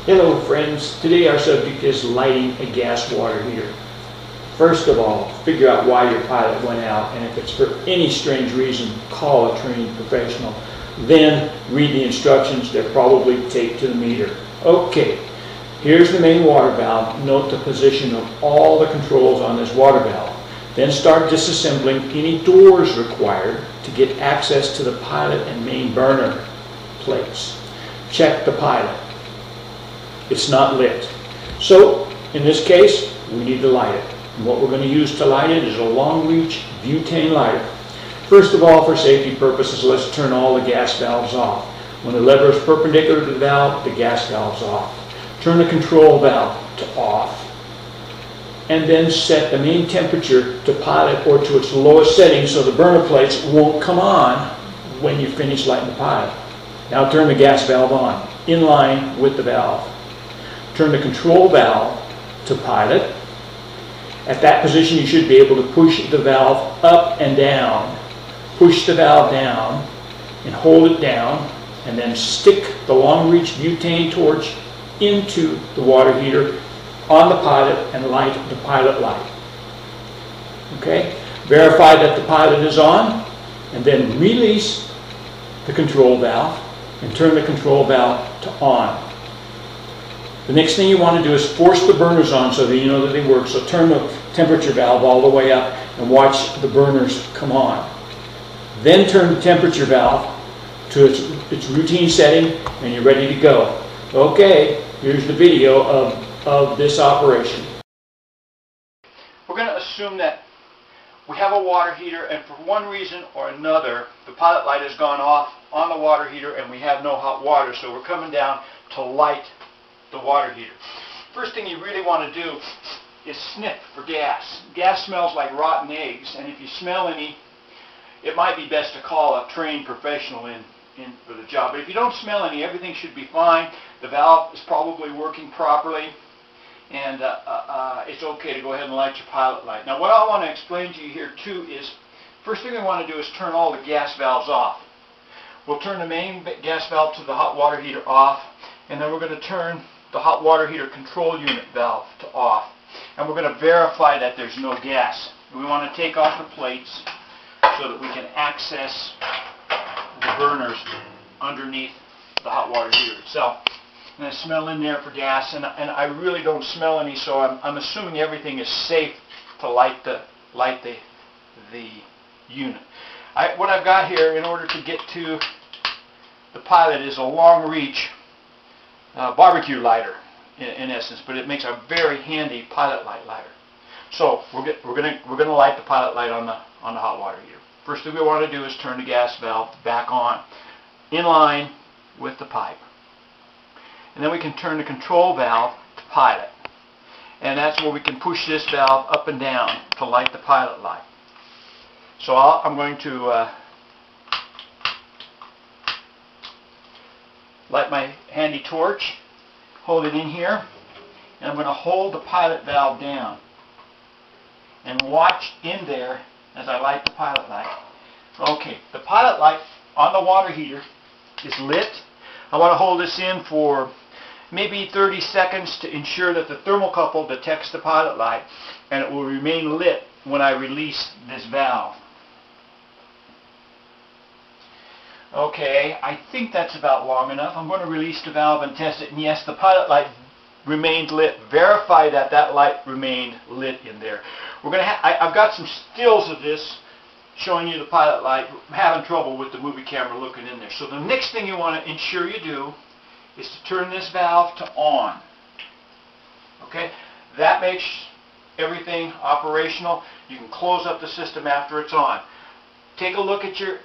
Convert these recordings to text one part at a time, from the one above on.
Hello friends, today our subject is lighting a gas water heater. First of all, figure out why your pilot went out, and if it's for any strange reason, call a trained professional. Then read the instructions. They're probably taped to the meter. Okay, here's the main water valve. Note the position of all the controls on this water valve. Then start disassembling any doors required to get access to the pilot and main burner plates. Check the pilot. It's not lit. So, in this case, we need to light it. And what we're going to use to light it is a long-reach butane lighter. First of all, for safety purposes, let's turn all the gas valves off. When the lever is perpendicular to the valve, the gas valve's off. Turn the control valve to off. And then set the main temperature to pilot or to its lowest setting so the burner plates won't come on when you finish lighting the pilot. Now turn the gas valve on, in line with the valve. Turn the control valve to pilot. At that position, you should be able to push the valve up and down. Push the valve down and hold it down, and then stick the long-reach butane torch into the water heater on the pilot and light the pilot light. Okay? Verify that the pilot is on, and then release the control valve and turn the control valve to on. The next thing you want to do is force the burners on so that you know that they work. So turn the temperature valve all the way up and watch the burners come on. Then turn the temperature valve to its routine setting and you're ready to go. Okay, here's the video of this operation. We're going to assume that we have a water heater, and for one reason or another the pilot light has gone off on the water heater and we have no hot water, so we're coming down to light the water heater. First thing you really want to do is sniff for gas. Gas smells like rotten eggs, and if you smell any, it might be best to call a trained professional in for the job. But if you don't smell any, everything should be fine. The valve is probably working properly, and it's okay to go ahead and light your pilot light. Now what I want to explain to you here too is, first thing we want to do is turn all the gas valves off. We'll turn the main gas valve to the hot water heater off, and then we're going to turn the hot water heater control unit valve to off. And we're going to verify that there's no gas. We want to take off the plates so that we can access the burners underneath the hot water heater itself. And I smell in there for gas, and I really don't smell any, so I'm assuming everything is safe to light the unit. What I've got here in order to get to the pilot is a long reach barbecue lighter in essence, but it makes a very handy pilot lighter. So we're gonna light the pilot light on the hot water heater. First thing we want to do is turn the gas valve back on, in line with the pipe, and then we can turn the control valve to pilot, and that's where we can push this valve up and down to light the pilot light. So I'm going to light my handy torch, hold it in here, and I'm going to hold the pilot valve down and watch in there as I light the pilot light. Okay, the pilot light on the water heater is lit. I want to hold this in for maybe 30 seconds to ensure that the thermocouple detects the pilot light, and it will remain lit when I release this valve. Okay, I think that's about long enough. I'm going to release the valve and test it, and yes, the pilot light remained lit. Verify that that light remained lit in there. I've got some stills of this showing you the pilot light. I'm having trouble with the movie camera looking in there. So the next thing you want to ensure you do is to turn this valve to on. Okay, that makes everything operational. You can close up the system after it's on. Take a look at your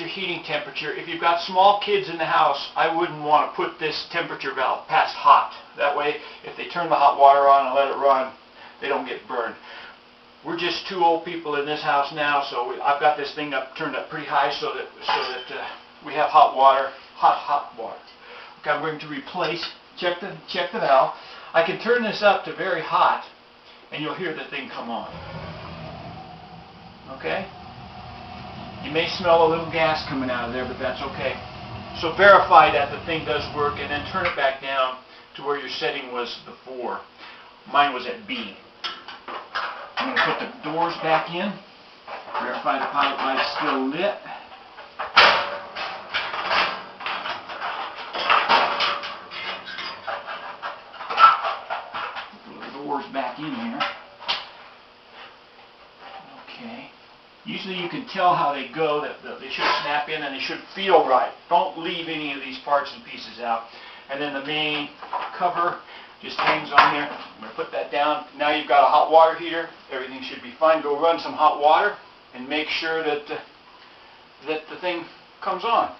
heating temperature. If you've got small kids in the house, I wouldn't want to put this temperature valve past hot. That way, if they turn the hot water on and let it run, they don't get burned. We're just two old people in this house now, so I've got this thing turned up pretty high so that we have hot water, hot water. Okay, I'm going to replace. Check the valve. I can turn this up to very hot, and you'll hear the thing come on. Okay. You may smell a little gas coming out of there, but that's okay. So verify that the thing does work, and then turn it back down to where your setting was before. Mine was at B. I'm going to put the doors back in. Verify the pilot light's still lit. Put the doors back in here. Okay. Usually you can tell how they go, that they should snap in and they should feel right. Don't leave any of these parts and pieces out. And then the main cover just hangs on there. I'm going to put that down. Now you've got a hot water heater. Everything should be fine. Go run some hot water and make sure that the thing comes on.